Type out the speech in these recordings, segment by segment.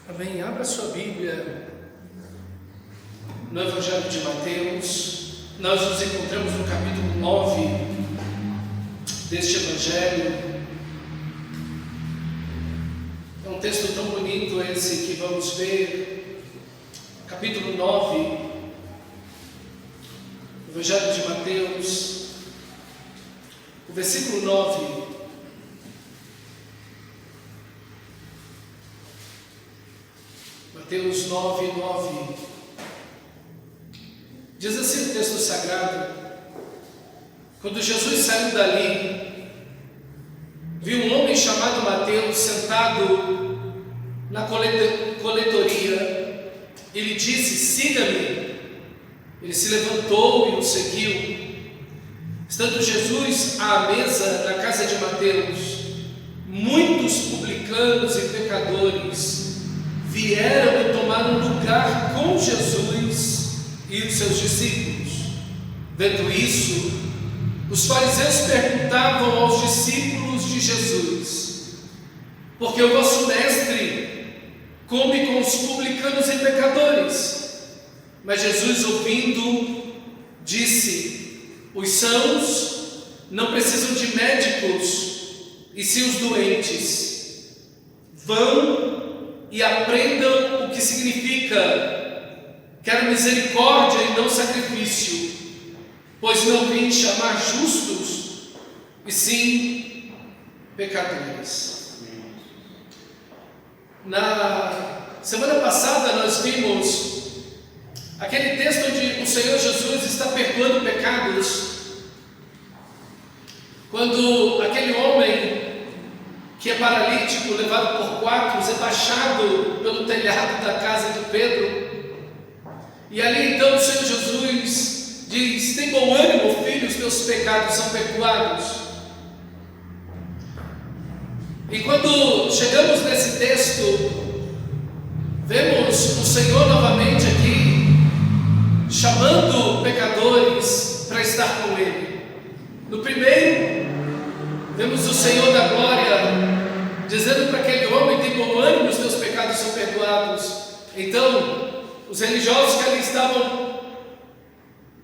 Amém. Abra sua Bíblia no Evangelho de Mateus. Nós nos encontramos no capítulo 9 deste Evangelho. É um texto tão bonito esse que vamos ver. Capítulo 9, Evangelho de Mateus, o versículo 9. Mateus 9, 9. Diz assim o texto sagrado: quando Jesus saiu dali, viu um homem chamado Mateus sentado na coletoria. Ele disse: siga-me. Ele se levantou e o seguiu. Estando Jesus à mesa na casa de Mateus, muitos publicanos e pecadores vieram e tomaram lugar com Jesus e os seus discípulos. Vendo isso, os fariseus perguntavam aos discípulos de Jesus: por que o vosso mestre come com os publicanos e pecadores? Mas Jesus, ouvindo, disse: os sãos não precisam de médicos, e sim os doentes. Vão e aprendam o que significa: quero misericórdia e não sacrifício, pois não vim chamar justos, e sim pecadores. Na semana passada nós vimos aquele texto onde o Senhor Jesus está perdoando pecados, quando aquele homem que é paralítico, levado por quatro, é baixado pelo telhado da casa de Pedro. E ali então o Senhor Jesus diz: tem bom ânimo, filho, os teus pecados são perdoados. E quando chegamos nesse texto, vemos o Senhor novamente aqui chamando pecadores para estar com Ele. No primeiro, vemos o Senhor da glória dizendo para aquele homem: tem bom ânimo, os teus pecados são perdoados. Então, os religiosos que ali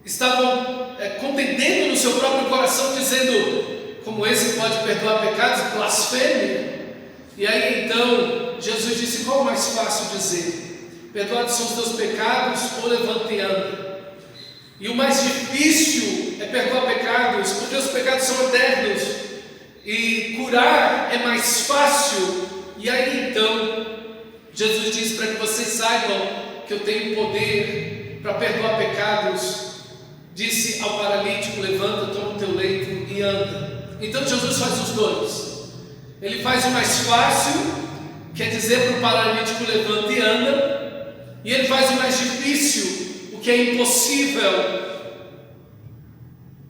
estavam contendendo no seu próprio coração, dizendo: como esse pode perdoar pecados? Blasfêmia. E aí então, Jesus disse: qual é o mais fácil dizer? Perdoados são os teus pecados, ou levanta e anda. E o mais difícil é perdoar pecados, porque os pecados são eternos. E curar é mais fácil. E aí então Jesus diz: para que vocês saibam que eu tenho poder para perdoar pecados, disse ao paralítico: levanta, toma o teu leito e anda. Então Jesus faz os dois. Ele faz o mais fácil, quer dizer para o paralítico: levanta e anda. E ele faz o mais difícil, o que é impossível: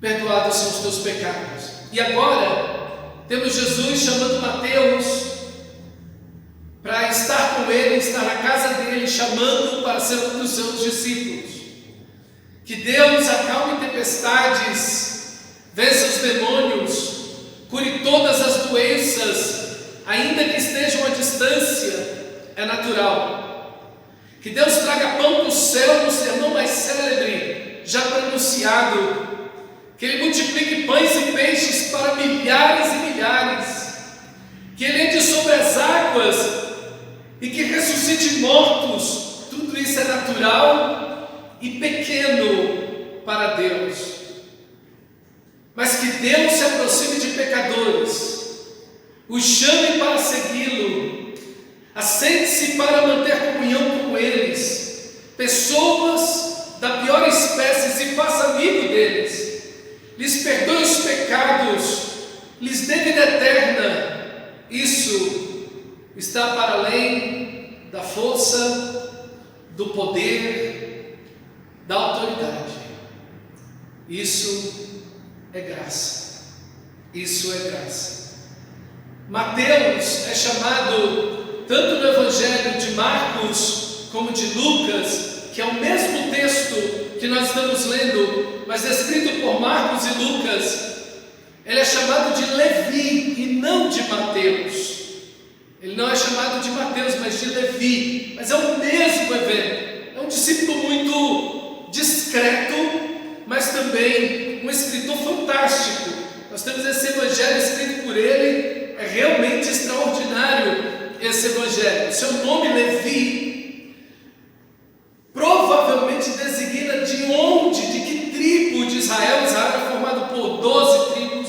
perdoados são os teus pecados. E agora temos Jesus chamando Mateus para estar com ele, estar na casa dele, chamando para ser um dos seus discípulos. Que Deus acalme tempestades, vença os demônios, cure todas as doenças, ainda que estejam à distância, é natural. Que Deus traga pão do céu no sermão mais célebre, já pronunciado. Que Ele multiplique pães e peixes para milhares e milhares. Que Ele ande sobre as águas e que ressuscite mortos. Tudo isso é natural e pequeno para Deus. Mas que Deus se aproxime de pecadores, os chame para segui-lo, assente-se para manter comunhão com eles, pessoas da pior espécie, se faça amigo deles, lhes perdoe os pecados, lhes dê vida eterna. Isso está para além da força, do poder, da autoridade. Isso é graça. Isso é graça. Mateus é chamado, tanto no Evangelho de Marcos como de Lucas, que é o mesmo texto que nós estamos lendo, mas escrito por Marcos e Lucas, ele é chamado de Levi e não de Mateus. Ele não é chamado de Mateus. Mateus, mas de Levi. Mas é o mesmo evento. É um discípulo muito discreto, mas também um escritor fantástico. Nós temos esse evangelho escrito por ele. É realmente extraordinário esse evangelho. Seu nome, Levi, provavelmente designa de onde, de que tribo de Israel. Israel era formado por 12 tribos.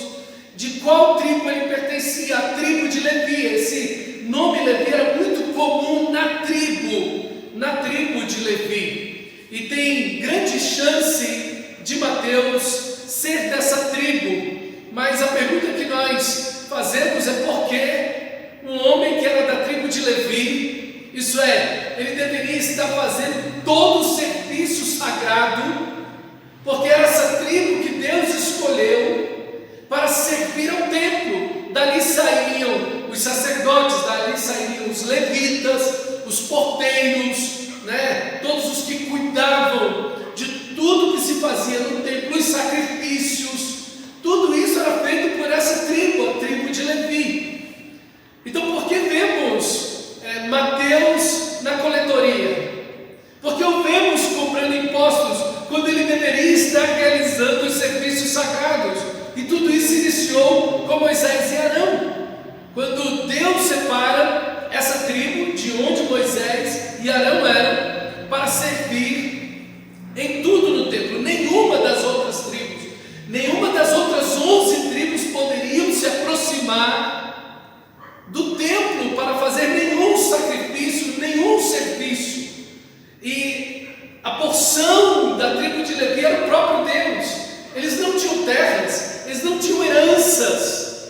De qual tribo ele pertencia? A tribo de Levi. Esse nome Levi era muito comum na tribo de Levi. E tem grande chance de Mateus ser dessa tribo. Mas a pergunta que nós fazemos é por que um homem que era da tribo de Levi, isso é, ele deveria estar fazendo todo o serviço sagrado, porque era essa tribo que Deus escolheu para servir ao templo. Dali sairiam os sacerdotes, dali sairiam os levitas, os porteiros, todos os que cuidavam de tudo que se fazia no templo, os sacrifícios. Tudo isso era feito por essa tribo, a tribo de Levi. Então, por que vemos Mateus na coletoria? Porque o vemos cobrando impostos quando ele deveria estar realizando os serviços sagrados. E tudo isso iniciou com Moisés e Arão, quando Deus separa essa tribo de onde Moisés e Arão eram para servir em tudo no templo. Nenhuma das outras tribos, nenhuma das outras 11 tribos poderiam se aproximar do templo para fazer nenhum sacrifício, nenhum serviço. E a porção da tribo de Levi era o próprio Deus. Eles não tinham terras, eles não tinham heranças.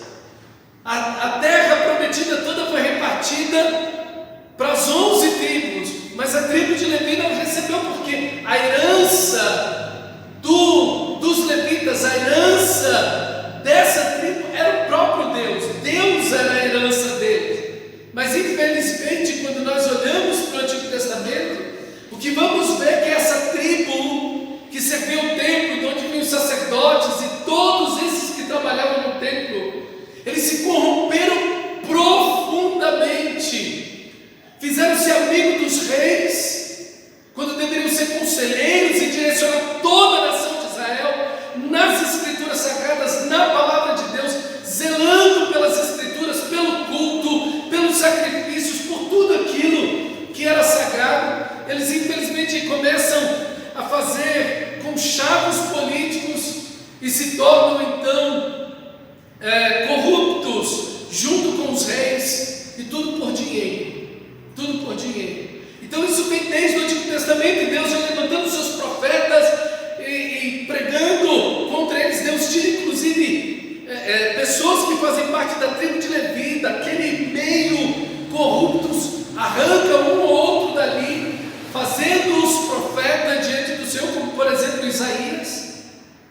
A terra prometida toda foi repartida para as 11 tribos, mas a tribo de Levi não recebeu, porque a herança dos levitas, a herança dessa tribo era o próprio Deus. Deus era a herança deles. Mas infelizmente, quando nós olhamos para o Antigo Testamento, o que vamos ver é que essa tribo que serviu o templo, de onde vinham os sacerdotes e todos esses que trabalhavam no templo, eles se corromperam profundamente, fizeram-se amigos dos reis, quando deveriam ser conselheiros e direcionar toda a nação de Israel nas escrituras sagradas, na palavra de Deus, zelando pelas escrituras, pelo culto, pelos sacrifícios, por tudo aquilo que era sagrado. Eles infelizmente começam a fazer conchavos políticos e se tornam então corruptos junto com os reis, e tudo por dinheiro, tudo por dinheiro. Então isso vem desde o Antigo Testamento, e Deus vai levantando seus profetas e pregando contra eles. Deus tira inclusive pessoas que fazem parte da tribo de Levi, daquele meio corruptos, arranca um ou outro dali, fazendo-os profetas diante do Senhor, como por exemplo Isaías,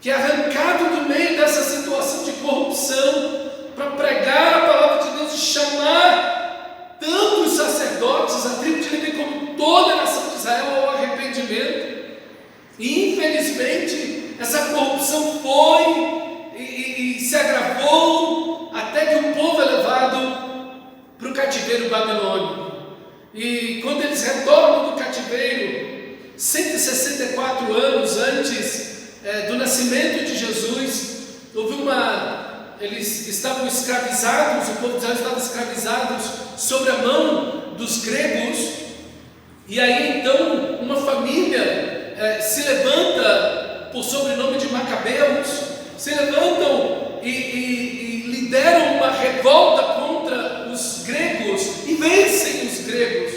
que é arrancado do meio dessa situação de corrupção para pregar a palavra de Deus e chamar tanto os sacerdotes, a tribo de Levi, como toda a nação de Israel ao arrependimento. E infelizmente essa corrupção foi e se agravou até que o povo é levado para o cativeiro babilônico. E quando eles retornam do cativeiro, 164 anos antes do nascimento de Jesus, eles estavam escravizados, o povo de Israel estava escravizado sob a mão dos gregos. E aí então uma família se levanta, por sobrenome de Macabeus, se levantam e lideram uma revolta contra os gregos e vencem os gregos.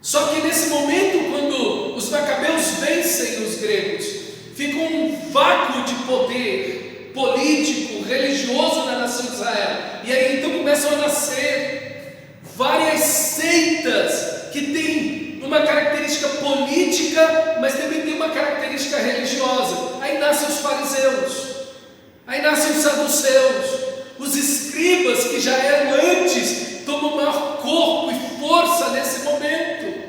Só que nesse momento, quando os Macabeus vencem os gregos, fica um vácuo de poder político, religioso na nação de Israel. E aí então começam a nascer várias seitas que têm uma característica política, mas também tem uma característica religiosa. Aí nascem os fariseus, aí nascem os saduceus, os escribas, que já eram antes, tomam maior corpo e força nesse momento.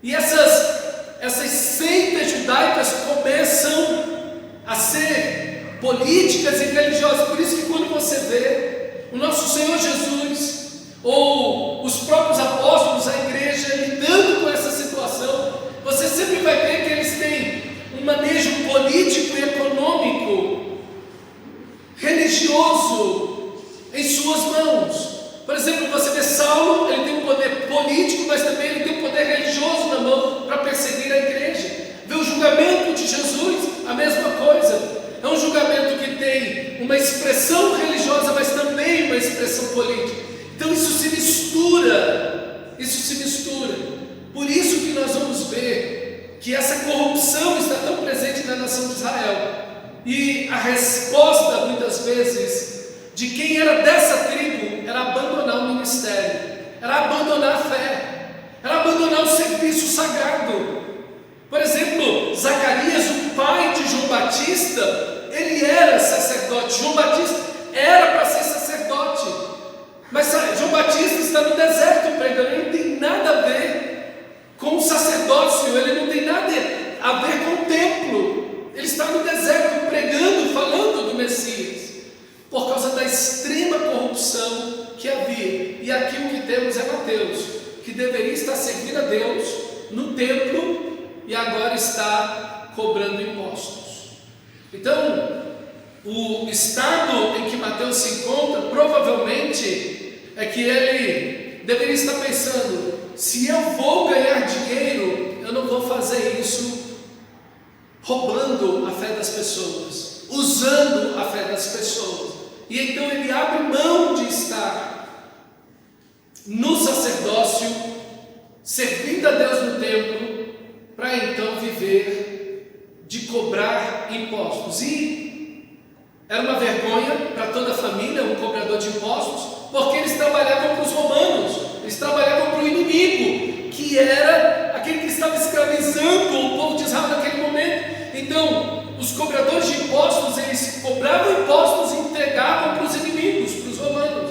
E essas seitas judaicas começam a ser políticas e religiosas. Por isso que quando você vê o nosso Senhor Jesus, ou os próprios apóstolos, político, mas também ele tem o poder religioso na mão para perseguir a igreja. Vê o julgamento de Jesus, a mesma coisa. É um julgamento que tem uma expressão religiosa, mas também uma expressão política. Então isso se mistura, Por isso que nós vamos ver que essa corrupção está tão presente na nação de Israel. E a resposta, muitas vezes, de quem era dessa tribo, era abandonar o ministério, era abandonar a fé, era abandonar o serviço sagrado. Por exemplo, Zacarias, o pai de João Batista, ele era sacerdote. João Batista era para ser sacerdote, mas João Batista está no deserto pregando. Ele não tem nada a ver com o sacerdócio, ele não tem nada a ver com o templo. Ele está no deserto pregando, falando do Messias, por causa da extrema corrupção que havia. E aqui o que temos é Mateus, que deveria estar servindo a Deus no templo e agora está cobrando impostos. Então, o estado em que Mateus se encontra, provavelmente, é que ele deveria estar pensando: se eu vou ganhar dinheiro, eu não vou fazer isso roubando a fé das pessoas, usando a fé das pessoas. E então ele abre mão de estar no sacerdócio, servindo a Deus no templo, para então viver de cobrar impostos. E era uma vergonha para toda a família, um cobrador de impostos, porque eles trabalhavam para os romanos, eles trabalhavam para o inimigo, que era aquele que estava escravizando o povo de Israel naquele momento. Então, os cobradores de impostos, eles cobravam impostos e entregavam para os inimigos, para os romanos.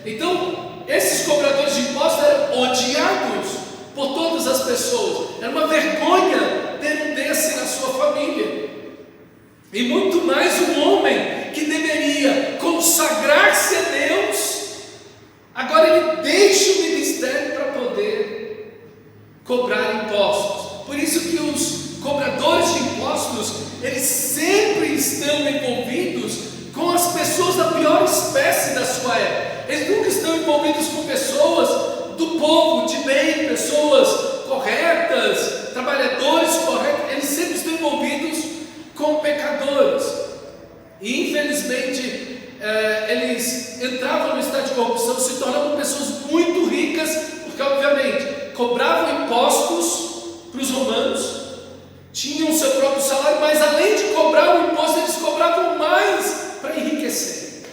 Então, esses cobradores de impostos eram odiados por todas as pessoas. Era uma vergonha ter um desse na sua família. E muito mais um homem que deveria consagrar-se a Deus, agora ele deixa o ministério para poder cobrar impostos. Por isso que os cobradores de impostos, eles sempre estão envolvidos com as pessoas da pior espécie da sua época. Eles nunca estão envolvidos com pessoas do povo de bem, pessoas corretas, trabalhadores corretos. Eles sempre estão envolvidos com pecadores. E infelizmente eles entravam no estado de corrupção, se tornavam pessoas muito ricas, porque obviamente cobravam impostos para os romanos, tinham o seu próprio salário, mas além de cobrar o imposto, eles cobravam mais para enriquecer.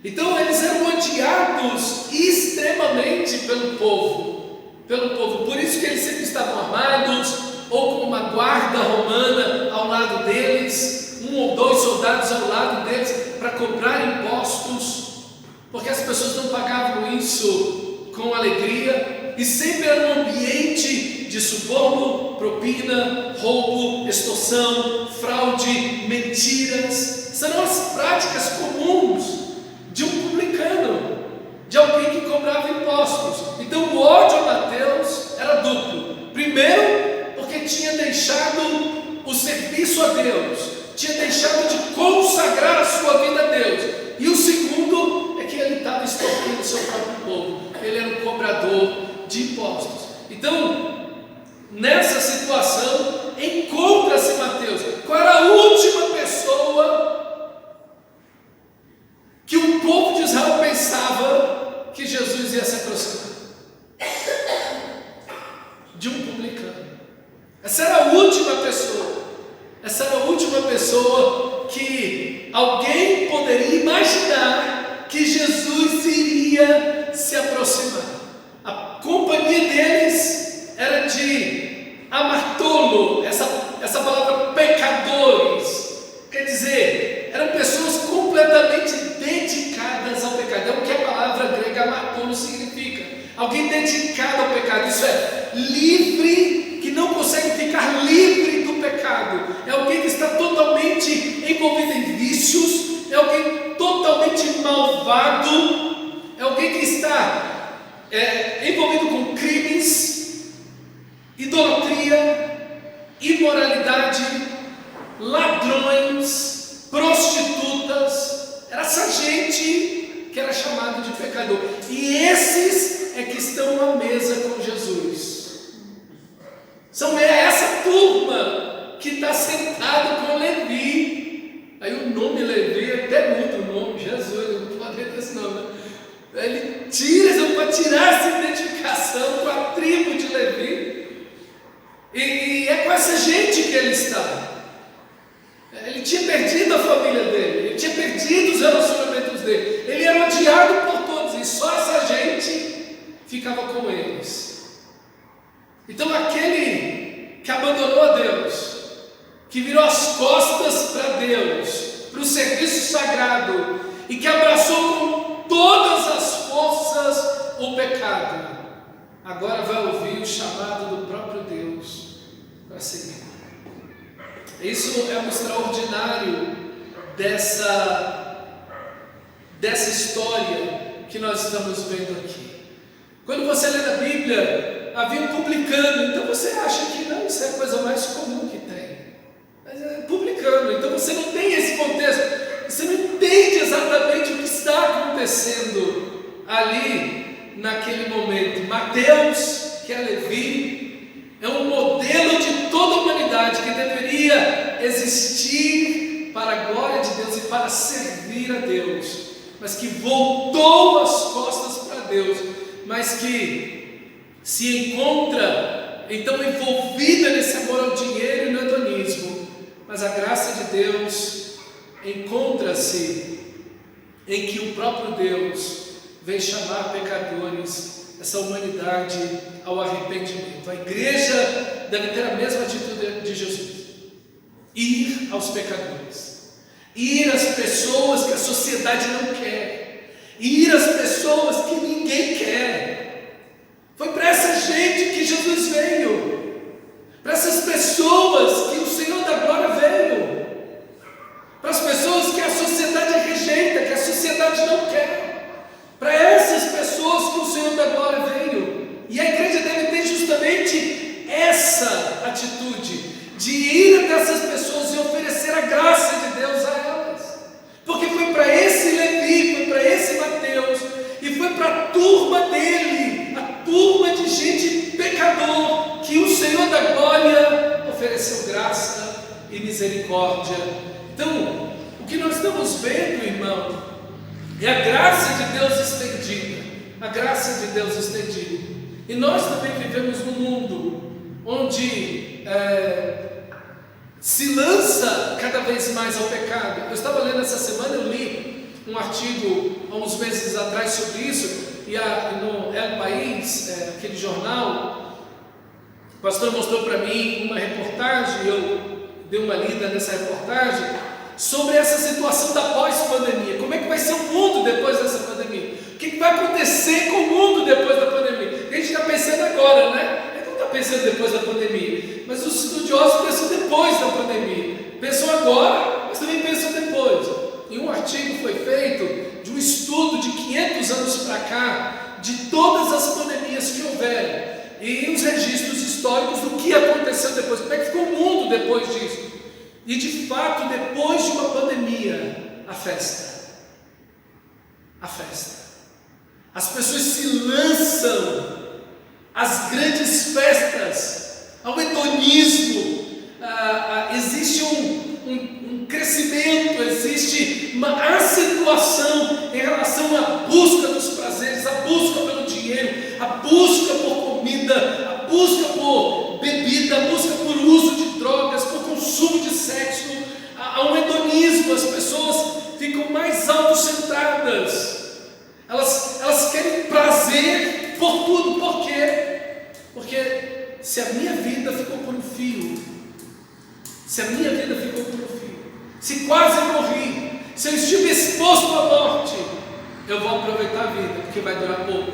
Então eles eram odiados extremamente pelo povo. Por isso que eles sempre estavam armados, ou com uma guarda romana ao lado deles, 1 ou 2 soldados ao lado deles, para cobrar impostos, porque as pessoas não pagavam isso com alegria, e sempre era um ambiente de suborno, propina, roubo, extorsão, fraude, mentiras. Essas eram as práticas comuns de um publicano, de alguém que cobrava impostos. Então o ódio a Mateus era duplo. Primeiro, porque tinha deixado o serviço a Deus, tinha deixado de consagrar a sua vida a Deus. E o segundo é que ele estava extorquindo o seu próprio povo. Ele era um cobrador de impostos. Então, nessa situação, encontra-se Mateus. Qual era a última pessoa que o povo de Israel pensava que Jesus ia se aproximar? De um publicano. Essa era a última pessoa. Essa era a última pessoa que alguém poderia imaginar que Jesus iria se aproximar. A companhia deles era de amartolo, essa palavra pecadores, quer dizer, eram pessoas completamente dedicadas ao pecado. É o que a palavra grega amartolo significa. Alguém dedicado ao pecado, isso é, livre, que não consegue ficar livre do pecado. É alguém que está totalmente envolvido em vícios, é alguém totalmente malvado, é alguém que está envolvido com crimes, idolatria, imoralidade, ladrões, prostitutas. Era essa gente que era chamada de pecador. E esses é que estão à mesa com Jesus. É essa turma que está sentado com Levi. Aí o nome Levi até muda o nome, Jesus, não pode ver esse nome. Ele para tirar essa identificação com a tribo de Levi. E é com essa gente que ele está. Ele tinha perdido a família dele, ele tinha perdido os relacionamentos dele, ele era odiado por todos, e só essa gente ficava com eles. Então aquele que abandonou a Deus, que virou as costas para Deus, para o serviço sagrado, e que abraçou com todas as forças o pecado, agora vai ouvir o chamado do próprio Deus para seguir. Isso é um extraordinário dessa história que nós estamos vendo aqui. Quando você lê na Bíblia, havia um publicano, então você acha que não, isso é a coisa mais comum que tem. Mas é publicano, então você não tem esse contexto, você não entende exatamente o que está acontecendo ali naquele momento. Mateus, que é Levi, é um modelo de toda a humanidade que deveria existir para a glória de Deus e para servir a Deus, mas que voltou as costas para Deus, mas que se encontra então envolvida nesse amor ao dinheiro e no hedonismo. Mas a graça de Deus encontra-se em que o próprio Deus vem chamar pecadores, essa humanidade, ao arrependimento. A igreja deve ter a mesma atitude de Jesus: ir aos pecadores, ir às pessoas que a sociedade não quer, ir às pessoas que ninguém quer. Foi para essa gente que Jesus veio, para essas pessoas que o Senhor da glória veio, para as pessoas que a sociedade rejeita, que a sociedade não quer. Para essas pessoas que o Senhor da glória veio. E a igreja deve ter justamente essa atitude, de ir até essas pessoas e oferecer a graça de Deus a elas. Porque foi para esse Levi, foi para esse Mateus, e foi para a turma dele, a turma de gente pecador, que o Senhor da glória ofereceu graça e misericórdia. Então, o que nós estamos vendo, irmão, é a graça de Deus estendida, a graça de Deus estendida. E nós também vivemos num mundo onde se lança cada vez mais ao pecado. Eu estava lendo essa semana, eu li um artigo há uns meses atrás sobre isso, e no El País, aquele jornal, o pastor mostrou para mim uma reportagem, eu dei uma lida nessa reportagem, sobre essa situação da pós-pandemia. Como é que vai ser o mundo depois dessa pandemia? O que vai acontecer com o mundo depois da pandemia? A gente está pensando agora, né? A gente não está pensando depois da pandemia, mas os estudiosos pensam depois da pandemia. Pensam agora, mas também pensam depois. E um artigo foi feito de um estudo de 500 anos para cá, de todas as pandemias que houveram, e os registros históricos do que aconteceu depois, como é que ficou o mundo depois disso. E de fato, depois de uma pandemia, a festa. As pessoas se lançam às grandes festas, ao hedonismo. Existe um crescimento, existe uma acentuação em relação à busca dos prazeres, a busca pelo dinheiro, a busca por comida, a busca por bebida, a busca por uso de drogas, por consumo de sexo. Há um hedonismo, as pessoas ficam mais autocentradas, elas querem prazer por tudo. Por quê? Porque se a minha vida ficou por um fio, se quase morri, se eu estive exposto à morte, eu vou aproveitar a vida, porque vai durar pouco.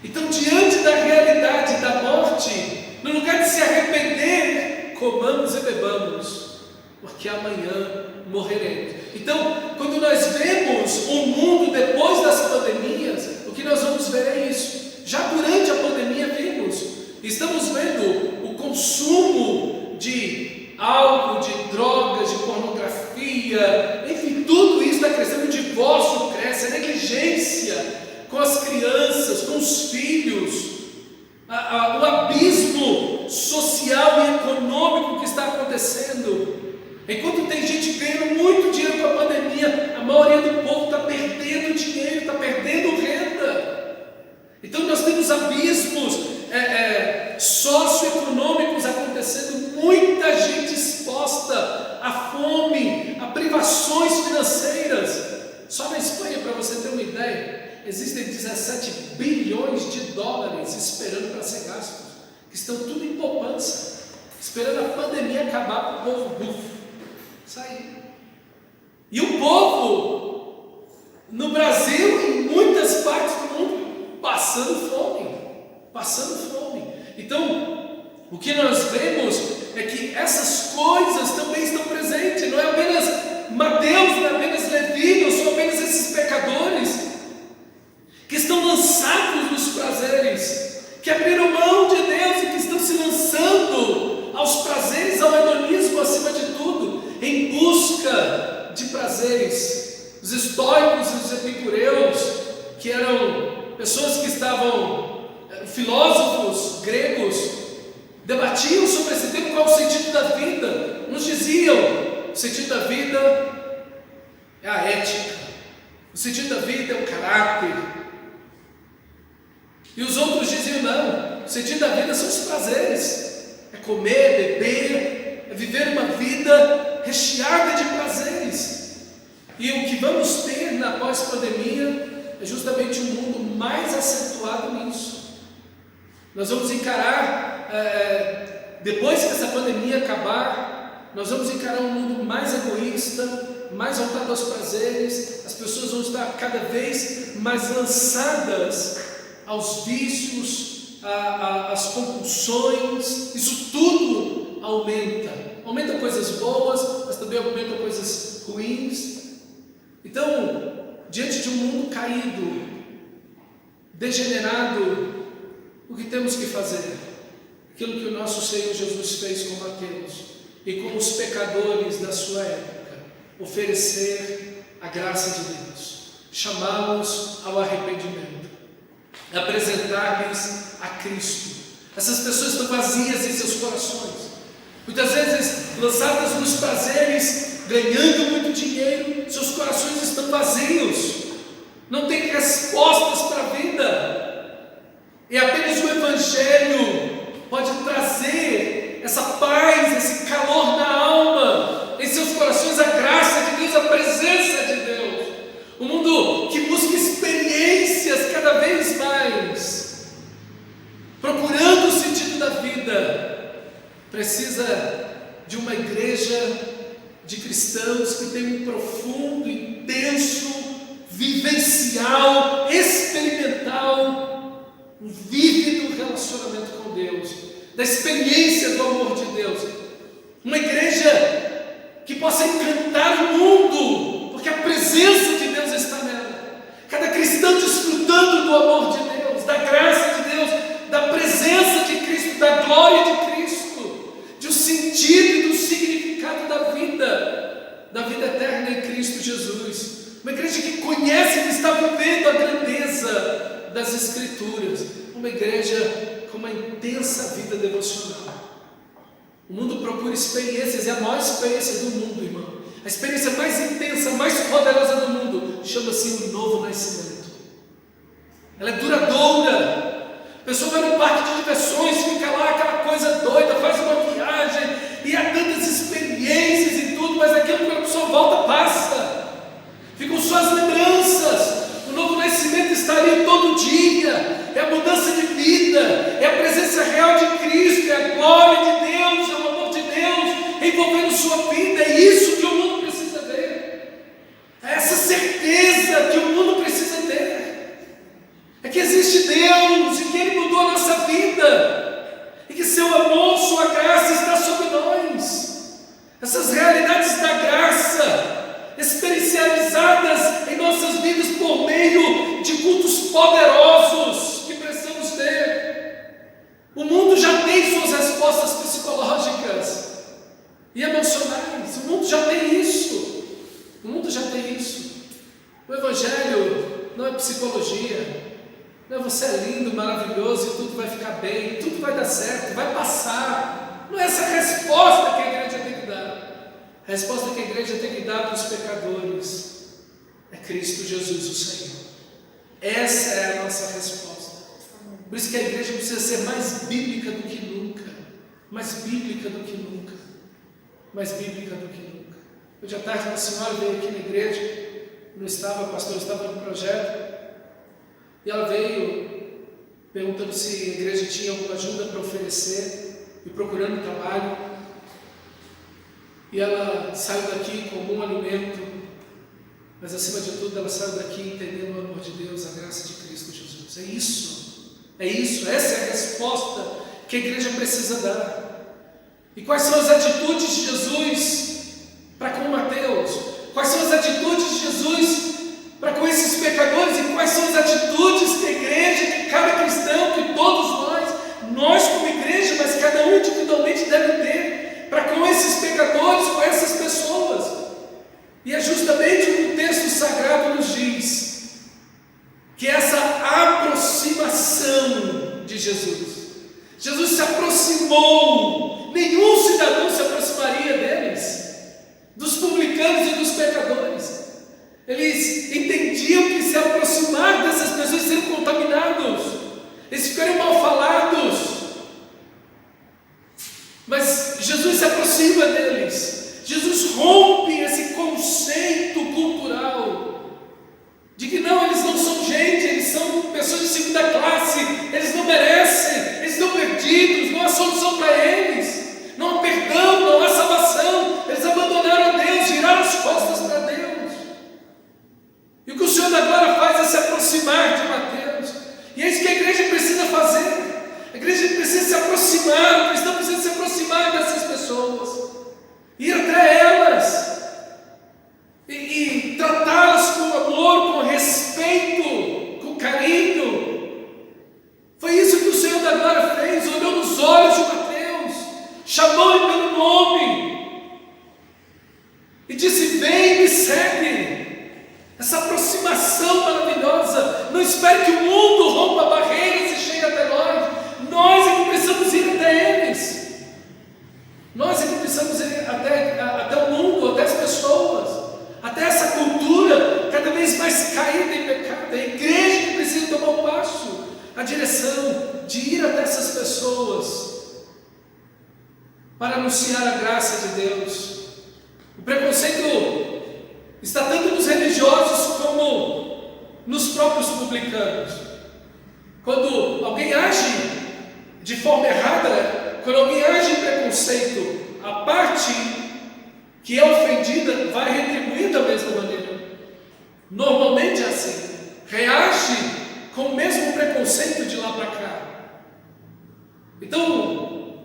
Então, diante da realidade da morte, no lugar de se arrepender, comamos e bebamos, porque amanhã morreremos. Então, quando nós vemos o mundo depois das pandemias, o que nós vamos ver é isso. Já durante a pandemia estamos vendo o consumo de álcool, de drogas, de pornografia, enfim, tudo isso está crescendo, o divórcio cresce, a negligência com as crianças, com os Enquanto tem gente ganhando muito dinheiro com a pandemia, a maioria do povo está perdendo dinheiro, está perdendo renda. Então nós temos abismos socioeconômicos acontecendo, muita gente exposta à fome, a privações financeiras. Só na Espanha, para você ter uma ideia, existem 17 bilhões de dólares esperando para ser gastos, que estão tudo em poupança, esperando a pandemia acabar para o povo sair. E o povo no Brasil e em muitas partes do mundo passando fome. Então, o que nós vemos é que essas coisas também estão presentes. Não é apenas Mateus, não é apenas Levi, não são apenas esses pecadores que estão lançados nos prazeres, que abriram mão de Deus e que estão se lançando aos prazeres, ao hedonismo acima de tudo, em busca de prazeres. Os estoicos e os epicureus, que eram pessoas que estavam, filósofos gregos, debatiam sobre esse tema, qual é o sentido da vida. Uns diziam, o sentido da vida é a ética, o sentido da vida é o caráter. E os outros diziam, não, o sentido da vida são os prazeres, é comer, beber, é viver uma vida recheada de prazeres. E o que vamos ter na pós-pandemia é justamente um mundo mais acentuado nisso. Nós vamos encarar, depois que essa pandemia acabar, nós vamos encarar um mundo mais egoísta, mais voltado aos prazeres. As pessoas vão estar cada vez mais lançadas aos vícios, às compulsões. Isso tudo aumenta coisas boas, mas também aumenta coisas ruins. Então, diante de um mundo caído, degenerado, o que temos que fazer? Aquilo que o nosso Senhor Jesus fez com Mateus e com os pecadores da sua época: oferecer a graça de Deus, chamá-los ao arrependimento, apresentar-lhes a Cristo. Essas pessoas estão vazias em seus corações, muitas vezes lançadas nos prazeres, ganhando muito dinheiro. Seus corações estão vazios, não têm respostas para a vida. E apenas o Evangelho pode trazer essa paz, esse calor na alma, em seus corações, a graça de Deus, a presença de Deus. Um mundo que busca experiências cada vez mais, procurando o sentido da vida, precisa de uma igreja de cristãos que tem um profundo, intenso, vivencial, experimental, um vívido relacionamento com Deus, da experiência do amor de Deus. Uma igreja que possa encantar o mundo, porque a presença de Deus está nela. Cada cristão desfrutando do amor de Deus, da graça de Deus, da presença de Cristo, da glória de Cristo, de um sentido e do significado da vida eterna em Cristo Jesus. Uma igreja que conhece, que está vivendo a grandeza das Escrituras. Uma igreja com uma intensa vida devocional. O mundo procura experiências, e a maior experiência do mundo, irmão, a experiência mais intensa, mais poderosa do mundo, chama-se o novo nascimento. Ela é duradoura. A pessoa vai no parque de diversões, fica lá aquela coisa doida, faz uma viagem, e há tantas experiências e tudo, mas aquilo que a pessoa volta passa. Ficam suas lembranças. O novo nascimento está ali todo dia. É a mudança de vida, é a presença real de Cristo, é a glória de Deus, é o amor de Deus envolvendo sua vida. É isso que o mundo precisa ver. É essa certeza que o mundo precisa ter. É que existe Deus e que Ele mudou a nossa vida, e que seu amor, sua graça está sobre nós. Essas realidades da graça experiencializadas em nossas vidas por meio de cultos poderosos que precisamos ter. O mundo já tem suas respostas psicológicas e emocionais. O mundo já tem isso. O mundo já tem isso. O Evangelho não é psicologia. Não é você é lindo, maravilhoso e tudo vai ficar bem, tudo vai dar certo, vai passar. Não é essa a resposta que a igreja tem que dar. A resposta que a igreja tem que dar para os pecadores é Cristo Jesus, o Senhor. Essa é a nossa resposta. Por isso que a igreja precisa ser mais bíblica do que nunca. Mais bíblica do que nunca. Mais bíblica do que nunca. Hoje à tarde uma senhora veio aqui na igreja, não estava, a pastora estava no projeto, e ela veio perguntando se a igreja tinha alguma ajuda para oferecer e procurando trabalho. E ela saiu daqui com algum alimento, mas acima de tudo ela saiu daqui entendendo o amor de Deus, a graça de Cristo Jesus. É isso, essa é a resposta que a igreja precisa dar. E quais são as atitudes de Jesus para com Mateus? Quais são as atitudes de Jesus para com esses pecadores? E quais são as atitudes que a igreja, que cada cristão, que todos nós como igreja, mas cada um individualmente deve ter para com esses pecadores, com essas pessoas? E é justamente o que o texto sagrado nos diz, que essa aproximação de Jesus. Jesus se aproximou, nenhum cidadão se aproximaria deles, dos publicanos e dos pecadores. Eles entendiam que se aproximar dessas pessoas seriam contaminados, eles ficariam mal falados. Mas Jesus se aproxima deles. Jesus rompe esse conceito cultural de que não, eles não são gente, eles são pessoas de segunda classe, eles não merecem, eles estão perdidos, não há solução para eles, não há perdão, não há salvação, eles abandonaram a Deus, viraram as costas para Deus. E o que o Senhor da Glória faz é se aproximar de Mateus, e é isso que a igreja precisa fazer. A igreja precisa se aproximar, o cristão precisa se aproximar dessas pessoas, ir até elas e tratá-las com amor, com respeito, com carinho. Foi isso que o Senhor da Glória fez, olhou nos olhos de Mateus, chamou-lhe pelo nome e disse: vem e me segue. Essa aproximação maravilhosa. Não espere que o mundo rompa barreiras e chegue até nós. Nós é que precisamos ir até eles. Nós é que precisamos ir até o mundo, até as pessoas, até essa cultura cada vez mais caída em pecado. A igreja que precisa tomar um passo, a direção de ir até essas pessoas para anunciar a graça de Deus. O preconceito está tanto nos religiosos como nos próprios publicanos. Quando alguém age de forma errada, quando alguém age em preconceito, a parte que é ofendida vai retribuir da mesma maneira. Normalmente é assim, reage com o mesmo preconceito de lá para cá. Então,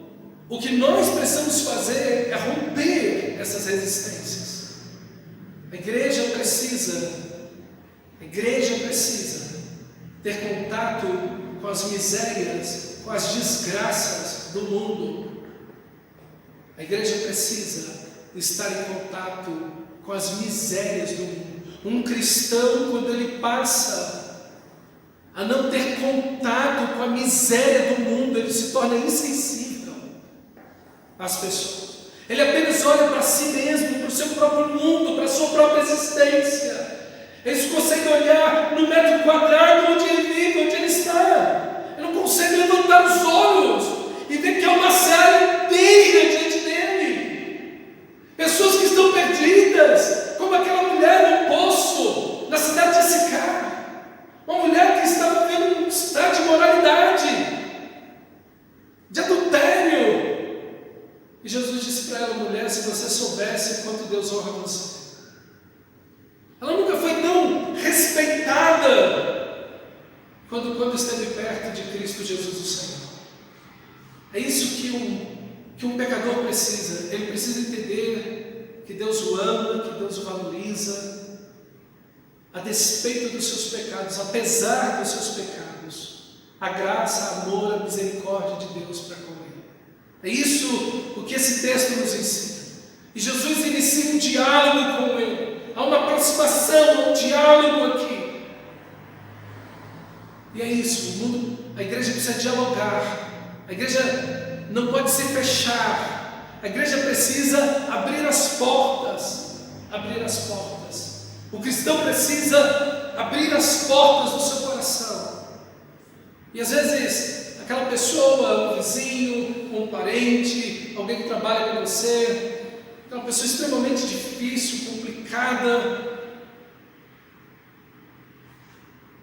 o que nós precisamos fazer é romper essas resistências. A igreja precisa ter contato com as misérias, com as desgraças do mundo. A igreja precisa estar em contato com as misérias do mundo. Um cristão, quando ele passa a não ter contato com a miséria do mundo, ele se torna insensível às pessoas. Ele apenas olha para si mesmo, para o seu próprio mundo, para a sua própria existência. Ele consegue olhar no metro quadrado onde ele vive, onde ele está. Ele não consegue levantar os olhos e ver que há uma série inteira diante dele. Pessoas que estão perdidas, como aquela mulher no poço, na cidade de Sicar. Uma mulher que estava vivendo um estado de imoralidade, de adultério. E Jesus disse para ela: mulher, se você soubesse quanto Deus honra você. Ela nunca foi tão respeitada quando esteve perto de Cristo Jesus, o Senhor. É isso que um pecador precisa. Ele precisa entender que Deus o ama, que Deus o valoriza, a despeito dos seus pecados, apesar dos seus pecados. A graça, a amor, a misericórdia de Deus para com ele. É isso o que esse texto nos ensina. E Jesus inicia um diálogo com ele. Há uma aproximação, um diálogo aqui. E é isso, a igreja precisa dialogar. A igreja não pode se fechar. A igreja precisa abrir as portas. Abrir as portas. O cristão precisa abrir as portas do seu coração. E às vezes, aquela pessoa, um vizinho, um parente, alguém que trabalha com você, é uma pessoa extremamente difícil, complicada.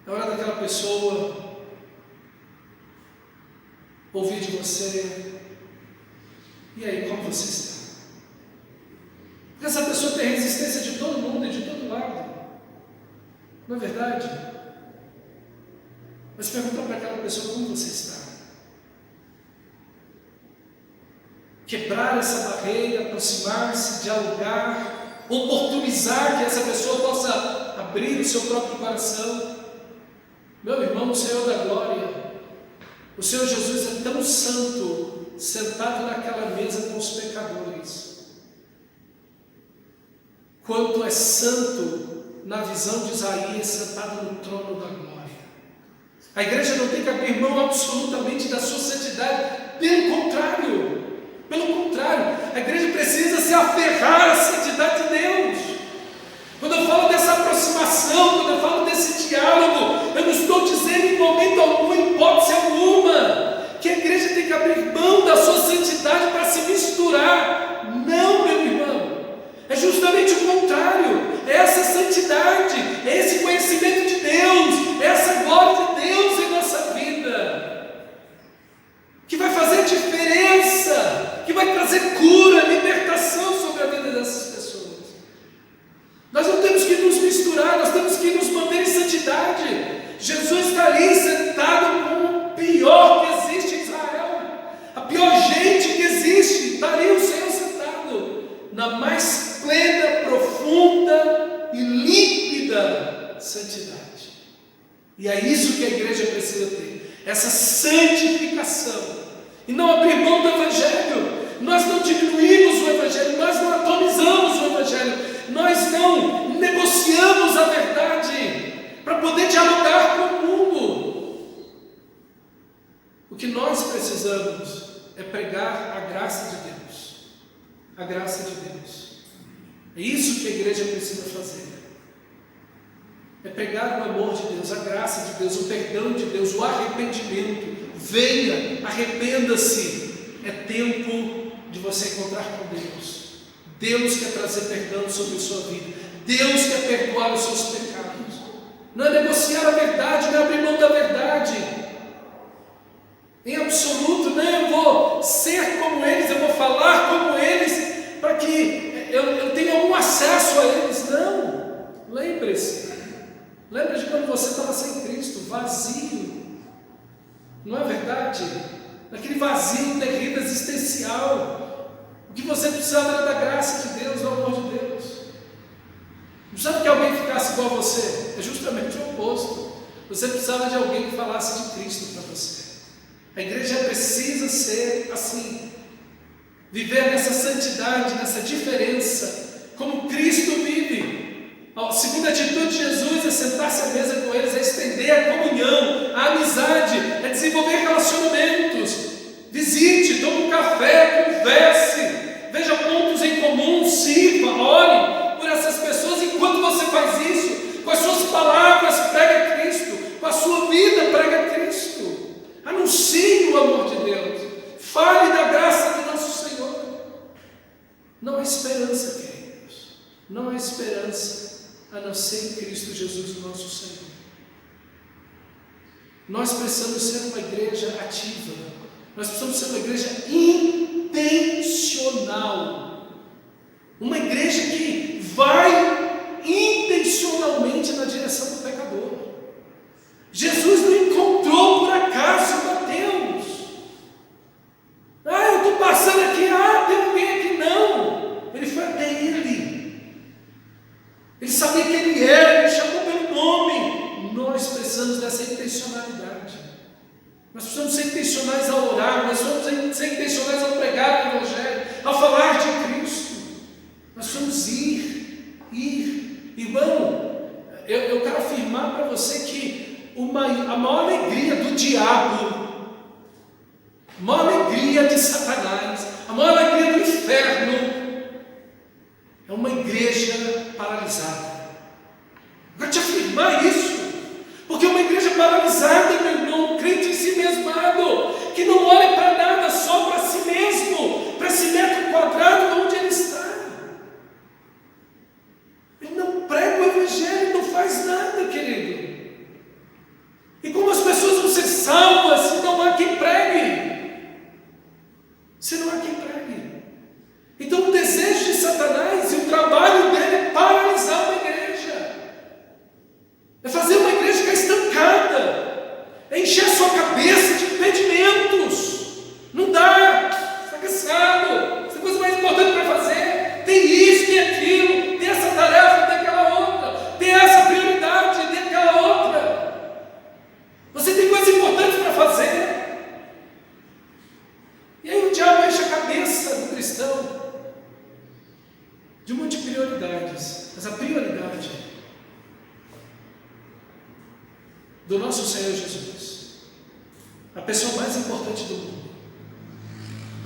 É hora daquela pessoa ouvir de você: e aí, como você está? Porque essa pessoa tem resistência de todo mundo e de todo lado. Não é verdade? Mas perguntar para aquela pessoa como você está. Quebrar essa barreira, aproximar-se, dialogar, oportunizar que essa pessoa possa abrir o seu próprio coração. Meu irmão, o Senhor da glória, o Senhor Jesus é tão santo, sentado naquela mesa com os pecadores, quanto é santo na visão de Isaías, sentado no trono da glória. A igreja não tem que abrir mão absolutamente da sua santidade, pelo contrário, a igreja precisa se aferrar à santidade de Deus. Quando eu falo dessa aproximação, quando eu falo desse diálogo, eu não estou dizendo em momento algum, em hipótese alguma, que a igreja tem que abrir mão da sua santidade para se misturar. Não, meu irmão, é justamente o contrário. É essa santidade, é esse conhecimento de Deus, é essa glória de Deus em nossa vida, que vai fazer diferença, que vai trazer cura, libertação sobre a vida dessas pessoas. Nós não temos que nos misturar, nós temos que nos manter em santidade. Jesus está ali sentado com o pior que existe em Israel, a pior gente que existe. Está ali o Senhor sentado na mais plena, profunda e límpida santidade. E é isso que a igreja precisa ter, essa santificação, e não abrir mão do Evangelho. Nós não diminuímos o Evangelho, nós não atomizamos o Evangelho, nós não negociamos a verdade para poder dialogar com o mundo. O que nós precisamos é pregar a graça de Deus. A graça de Deus. É isso que a igreja precisa fazer. É pregar o amor de Deus, a graça de Deus, o perdão de Deus, o arrependimento. Venha, arrependa-se. É tempo de você encontrar com Deus. Deus quer trazer perdão sobre a sua vida. Deus quer perdoar os seus pecados. Não é negociar a verdade, não é abrir mão da verdade. Em absoluto, não, eu vou ser como eles, eu vou falar como eles, para que eu tenha algum acesso a eles. Não. Lembre-se de quando você estava sem Cristo, vazio. Não é verdade? Naquele vazio terrível, existencial. O que você precisava era da graça de Deus, do amor de Deus. Não precisava que alguém ficasse igual a você. É justamente o oposto. Você precisava de alguém que falasse de Cristo para você. A igreja precisa ser assim. Viver nessa santidade, nessa diferença, como Cristo vive. A segunda atitude de Jesus é sentar-se à mesa com eles, é estender a comunhão, a amizade, é desenvolver relacionamentos. Visite, tome um café, converse, veja pontos em comum, sirva, ore por essas pessoas. Enquanto você faz isso, com as suas palavras prega Cristo, com a sua vida prega Cristo. Anuncie o amor de Deus, fale da graça de nosso Senhor. Não há esperança, queridos, não há esperança a não ser em Cristo Jesus, nosso Senhor. Nós precisamos ser uma igreja ativa, nós precisamos ser uma igreja intencional, uma igreja que vai intencionalmente na direção do pecador. Jesus não encontrou por acaso Mateus. Eu estou passando aqui, tem alguém aqui. Não, ele foi até ele. Ele sabia quem ele era, ele chamou pelo nome. Nós precisamos dessa intencionalidade. Nós precisamos ser intencionais a orar, nós precisamos ser intencionais a pregar o Evangelho, a falar de Cristo. Nós precisamos ir. Irmão, eu quero afirmar para você que a maior alegria do diabo, a maior alegria de Satanás, A maior alegria do inferno é uma igreja paralisada. Eu vou te afirmar isso, porque uma igreja paralisada, meu irmão, um crente em si mesmado, que não olha para nada, só para si mesmo, para esse metro quadrado onde ele está. Ele não prega o evangelho, não faz nada, querido. E como as pessoas vão ser salvas se não há quem pregue? Se não há quem pregue. Então o desejo de Satanás e o trabalho dele é paralisar uma igreja. É fazer uma igreja ficar estancada. É encher a sua cabeça de impedimentos. Não dá. Está cansado. Tem coisa mais importante para fazer. Tem isso, tem aquilo. Tem essa tarefa, tem aquela outra. Tem essa prioridade, tem aquela outra. Você tem coisas importantes para fazer. E aí o diabo enche a cabeça do cristão de um monte de prioridades. Mas a prioridade do nosso Senhor Jesus, a pessoa mais importante do mundo,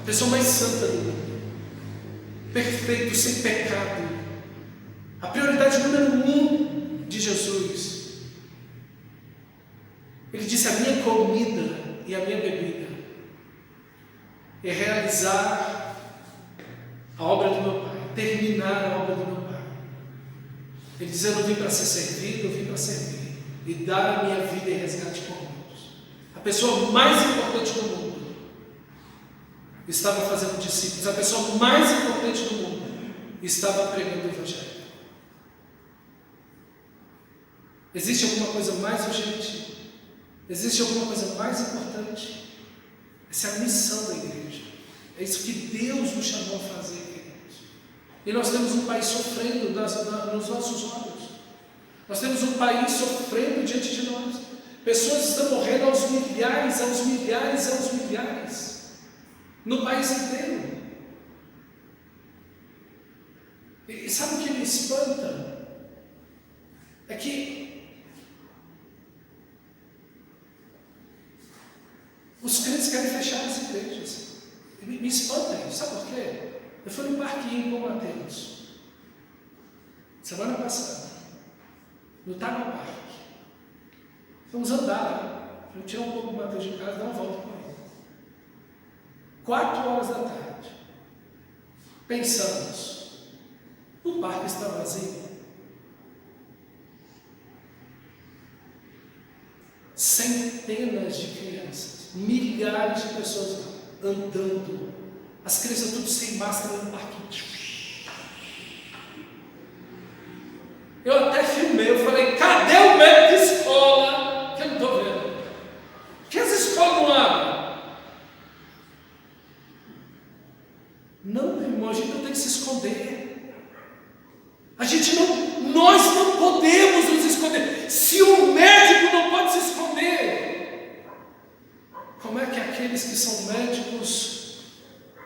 a pessoa mais santa do mundo, perfeito, sem pecado, a prioridade número 1 de Jesus. Ele disse: a minha comida e a minha bebida é realizar a obra do meu Pai, terminar a obra do meu Pai. Ele diz: eu não vim para ser servido, eu vim para servir e dar a minha vida em resgate por muitos. A pessoa mais importante do mundo estava fazendo discípulos, a pessoa mais importante do mundo estava pregando o evangelho. Existe alguma coisa mais urgente? Existe alguma coisa mais importante? Essa é a missão da igreja. É isso que Deus nos chamou a fazer, queridos. E nós temos um país sofrendo nos nossos olhos. Nós temos um país sofrendo diante de nós. Pessoas estão morrendo aos milhares, aos milhares, aos milhares. No país inteiro. E sabe o que me espanta? É que os crentes querem fechar as igrejas. Me espanta isso. Sabe por quê? Eu fui no parquinho com o Mateus semana passada, no Taco Parque. Vamos andar. Eu tirar um pouco do Mateus de casa e dar uma volta com ele. 4 horas da tarde. Pensamos. O parque está vazio. Centenas de crianças, milhares de pessoas andando, as crianças tudo sem máscara no parque. Eu até filmei, eu falei: cadê o médico de escola? Que eu não estou vendo. Por que as escolas não abrem? Não, meu irmão, a gente não tem que se esconder. Nós não podemos nos esconder. Se o médico não pode se esconder, como é que aqueles que são médicos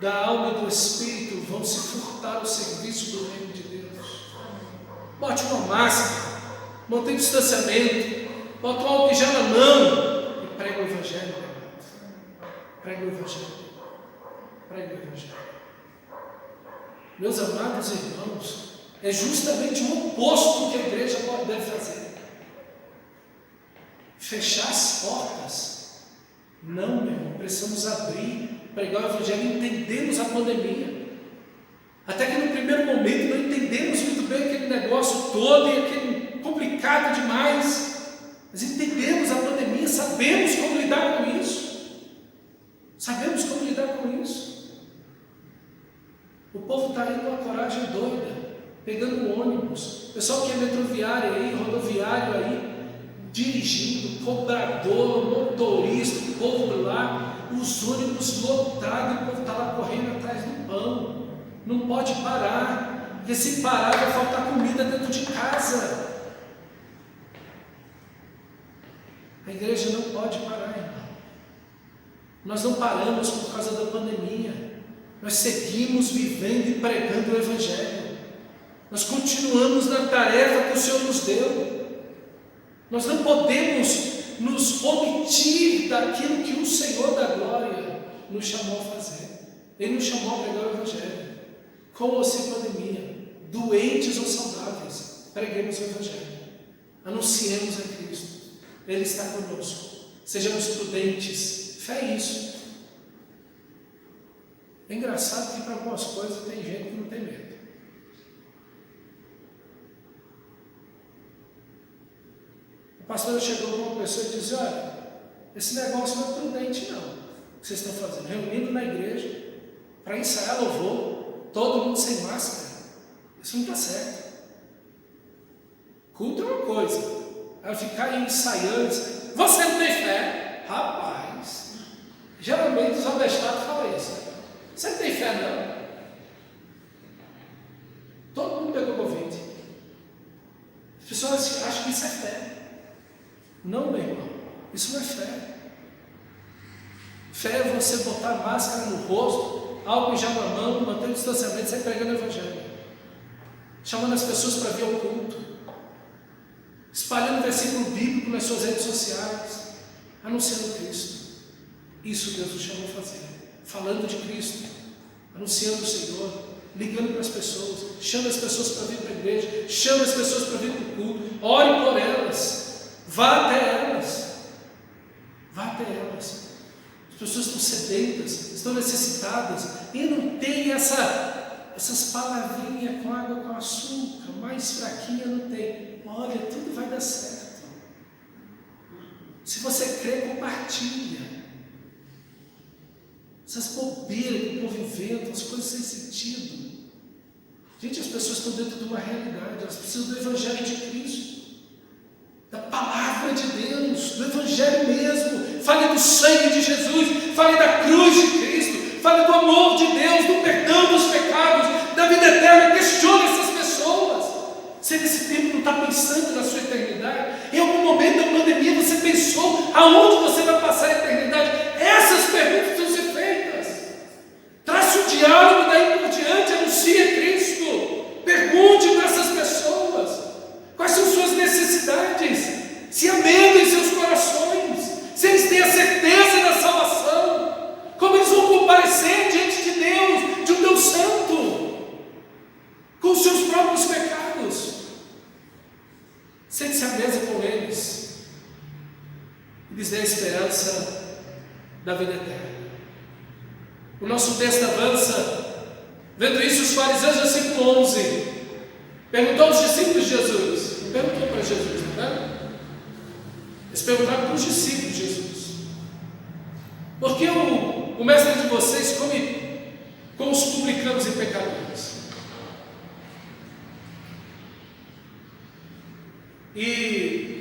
da alma e do espírito vão se furtar o serviço do reino de Deus? Bote uma máscara, mantenha o distanciamento, bota um álcool já na mão e prega o evangelho. Prega o evangelho. Prega o evangelho. Meus amados irmãos, é justamente o oposto que a igreja deve fazer. Fechar as portas. Não, meu irmão, precisamos abrir, pregar o evangelho. Entendemos a pandemia. Até que no primeiro momento não entendemos muito bem aquele negócio todo e aquele complicado demais. Mas entendemos a pandemia, sabemos como lidar com isso. Sabemos como lidar com isso. O povo está aí com uma coragem doida, pegando um ônibus, pessoal que é metroviário aí, rodoviário aí, dirigindo, cobrador, motorista, o povo lá, os ônibus lotados, o povo está lá correndo atrás do pão, não pode parar, porque se parar vai faltar comida dentro de casa. A igreja não pode parar, irmão. Nós não paramos por causa da pandemia, nós seguimos vivendo e pregando o evangelho. Nós continuamos na tarefa que o Senhor nos deu. Nós não podemos nos omitir daquilo que o Senhor da glória nos chamou a fazer. Ele nos chamou a pregar o Evangelho. Com ou sem pandemia, doentes ou saudáveis, preguemos o Evangelho. Anunciemos a Cristo. Ele está conosco. Sejamos prudentes. Fé é isso. É engraçado que para algumas coisas tem gente que não tem medo. A pastora chegou com uma pessoa e disse: olha, esse negócio não é prudente não, o que vocês estão fazendo, reunindo na igreja para ensaiar louvor, todo mundo sem máscara, isso não está certo. Culto é uma coisa, ela ficar aí ensaiando, você não tem fé? Rapaz, geralmente os abestados falam isso, né? Você não tem fé não? Todo mundo pegou Covid. As pessoas acham que isso é fé. Não, meu irmão, isso não é fé. Fé é você botar máscara no rosto, álcool em gel na mão, manter o distanciamento e sair pregando o Evangelho, chamando as pessoas para vir ao culto, espalhando versículo bíblico nas suas redes sociais, anunciando Cristo. Isso Deus nos chamou a fazer, falando de Cristo, anunciando o Senhor, ligando para as pessoas, chama as pessoas para vir para a igreja, chama as pessoas para vir para o culto, ore por elas. Vá até elas. Vá até elas. As pessoas estão sedentas, estão necessitadas e não tem essas palavrinhas com água com açúcar, mais fraquinha não tem. Olha, tudo vai dar certo. Se você crê, compartilha. Essas bobeiras que o povo inventa, as coisas sem sentido. Gente, as pessoas estão dentro de uma realidade, elas precisam do Evangelho de Cristo. Da palavra de Deus, do Evangelho mesmo. Fale do sangue de Jesus, fale da cruz de Cristo, fale do amor de Deus, do perdão dos pecados, da vida eterna. Questione essas pessoas. Você nesse tempo não está pensando na sua eternidade? Em algum momento da pandemia você pensou aonde você vai passar a eternidade? Essas perguntas precisam ser feitas. Trace um diálogo daí por diante, anuncie a Cristo. Pergunte para essas pessoas quais são suas necessidades, se há medo em seus corações, se eles têm a certeza da salvação, como eles vão comparecer diante de Deus, de um Deus santo, com os seus próprios pecados. Sente-se à mesa com eles e lhes dê a esperança da vida eterna. O nosso texto avança, vendo isso os fariseus, versículo 11, perguntou aos discípulos de Jesus, perguntou para Jesus, não é? Eles perguntaram para os discípulos de Jesus: por que o mestre de vocês come com os publicanos e pecadores? E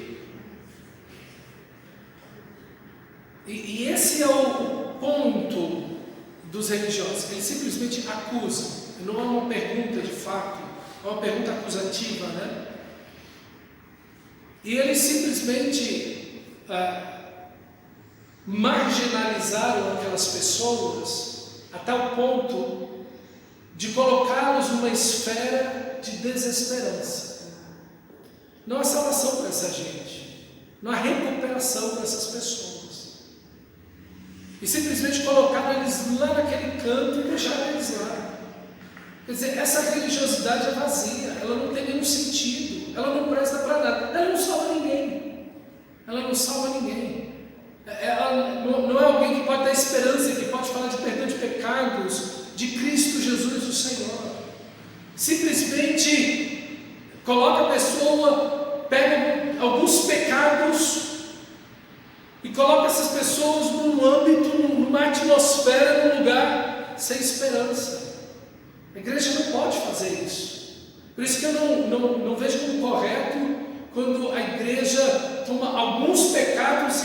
esse é o ponto dos religiosos, eles simplesmente acusam, não é uma pergunta de fato, é uma pergunta acusativa, né? E eles simplesmente marginalizaram aquelas pessoas a tal ponto de colocá-los numa esfera de desesperança. Não há salvação para essa gente, não há recuperação para essas pessoas. E simplesmente colocaram eles lá naquele canto e deixaram eles lá. Quer dizer, essa religiosidade é vazia, ela não tem nenhum sentido, ela não presta para nada, ela não salva ninguém. Ela não salva ninguém. Ela não é alguém que pode dar esperança, que pode falar de perdão de pecados, de Cristo Jesus, o Senhor. Simplesmente coloca a pessoa, pega alguns pecados e coloca essas pessoas num âmbito, numa atmosfera, num lugar sem esperança. A igreja não pode fazer isso. Por isso que eu não vejo como correto quando a igreja toma alguns pecados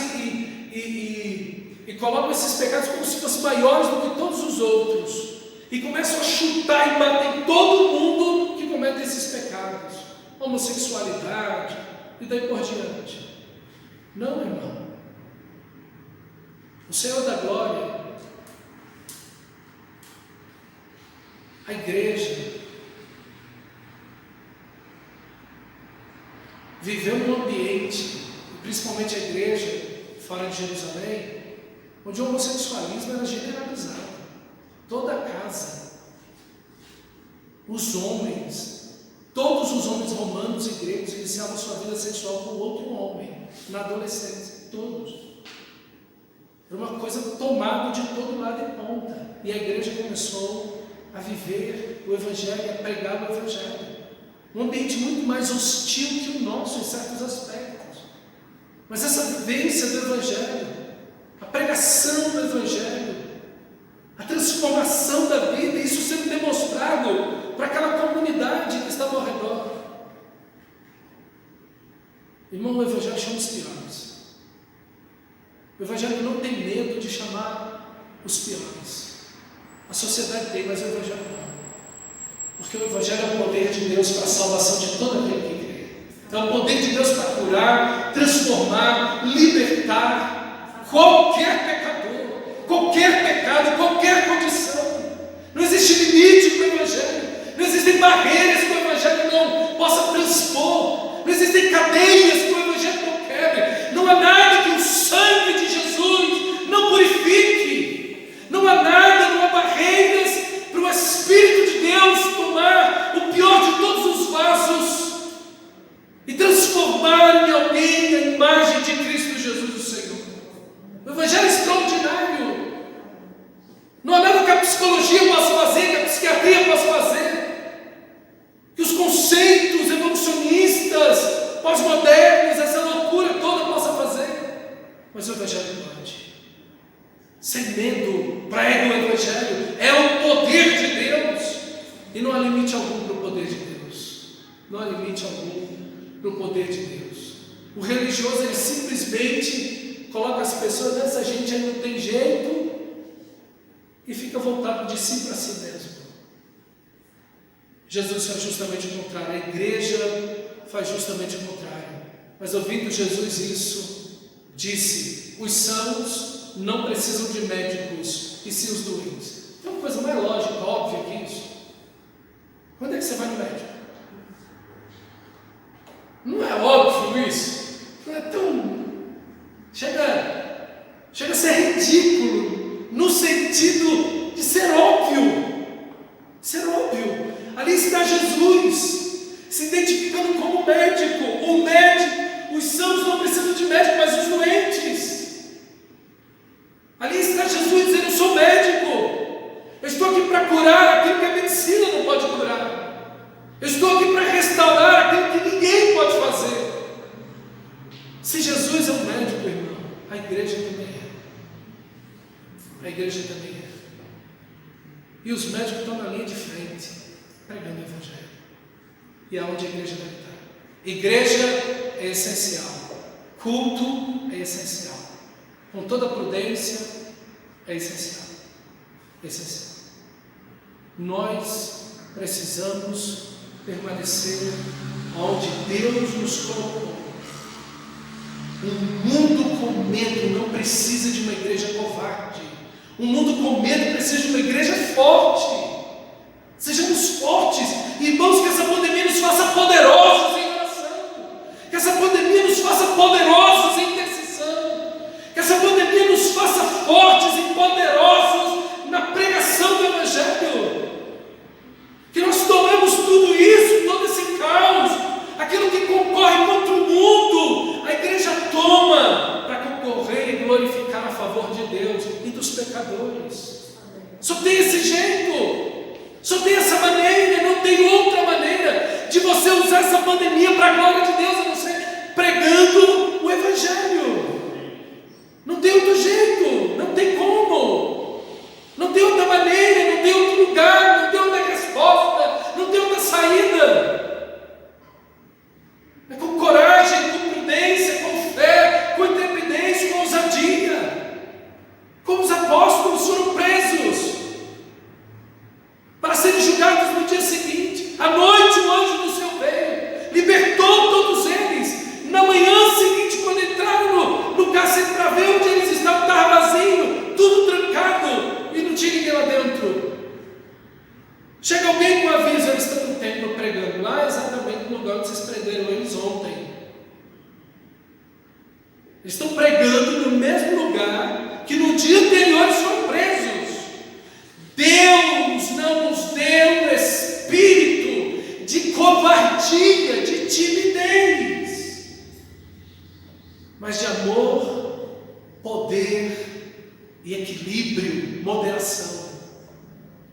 e coloca esses pecados como se fossem maiores do que todos os outros, e começam a chutar e bater em todo mundo que comete esses pecados, homossexualidade e daí por diante. Não, irmão. O Senhor da glória, a igreja, viveu num ambiente, principalmente a igreja fora de Jerusalém, onde o homossexualismo era generalizado. toda a casa, os homens, todos os homens romanos e gregos iniciavam sua vida sexual com outro homem, na adolescência, todos. Era uma coisa tomada de todo lado e ponta. E a igreja começou a viver o Evangelho, a pregar o Evangelho. Um ambiente muito mais hostil que o nosso em certos aspectos. Mas essa vivência do Evangelho, a pregação do Evangelho, a transformação da vida, isso sendo demonstrado para aquela comunidade que estava ao redor. Irmão, o Evangelho chama os piores. O Evangelho não tem medo de chamar os piores. A sociedade tem, mas o Evangelho não. Porque o Evangelho é o poder de Deus para a salvação de todo aquele que crê. Então, é o poder de Deus para curar, transformar, libertar qualquer pecador, qualquer pecado, qualquer condição. Não existe limite para o Evangelho. Não existem barreiras que o Evangelho não possa transpor. Não existem cadeias que o Evangelho não quebre. Não há nada que o sangue de Jesus não purifique. Não há nada, não há barreiras para o Espírito de Deus tomar o pior de todos os vasos e transformar em alguém a imagem de Cristo Jesus, o Senhor. O Evangelho é extraordinário. Não há nada que a psicologia possa fazer, que a psiquiatria possa fazer, que os conceitos evolucionistas, pós-modernos, essa loucura toda possa fazer. Mas o Evangelho pode. Sem medo, prega o Evangelho. É o poder de Deus. E não há limite algum para o poder de Deus. Não há limite algum para o poder de Deus. O religioso, ele simplesmente coloca as pessoas, essa gente aí não tem jeito, e fica voltado de si para si mesmo. Jesus faz justamente o contrário. A igreja faz justamente o contrário. Mas ouvindo Jesus isso, disse: os sãos não precisam de médicos, e sim os doentes. Tem uma coisa mais lógica, óbvia que isso. Quando é que você vai no médico? Não é óbvio isso? Não é tão... Chega a ser ridículo, no sentido de ser óbvio. Ser óbvio. Ali está Jesus, se identificando como médico. O médico, os sãos não precisam de médico, mas os doentes. Ali está Jesus dizendo: eu sou médico, eu estou aqui para curar aquilo que a medicina não pode curar, eu estou aqui para restaurar aquilo que ninguém pode fazer. Se Jesus é um médico, irmão, a igreja também é. A igreja também é. E os médicos estão na linha de frente, pregando o Evangelho. E é onde a igreja deve estar. Igreja é essencial, culto é essencial, com toda prudência é essencial. Essencial. Nós precisamos permanecer onde Deus nos colocou. Um mundo com medo não precisa de uma igreja covarde. Um mundo com medo precisa de uma igreja forte. Sejamos fortes, irmãos, que essa pandemia nos faça poderosos em oração, que essa pandemia nos faça poderosos em intercessão, que essa pandemia nos faça fortes e poderosos na pregação do Evangelho, que nós tomemos tudo isso, todo esse caos, aquilo que concorre contra o mundo, a igreja toma para concorrer e glorificar a favor de Deus e dos pecadores. Só tem esse jeito. Só tem essa maneira, não tem outra maneira de você usar essa pandemia para a glória de Deus, a não ser pregando o Evangelho. Não tem outro jeito, não tem como, não tem outra maneira, não tem outro lugar, não tem outra resposta, não tem outra saída. É com coragem, com prudência, com fé, com intrepidez, com ousadia. Como os apóstolos foram presos para serem julgados no dia seguinte. À noite o anjo do céu veio, libertou todos eles. Na manhã seguinte, quando entraram no cárcere para ver onde eles estavam, estava vazio, tudo trancado, e não tinha ninguém lá dentro. Chega alguém com aviso: eles estão no templo pregando, lá exatamente no lugar onde vocês prenderam eles ontem. Eles estão pregando no mesmo lugar que no dia anterior eles foram presos. Deus e equilíbrio, moderação.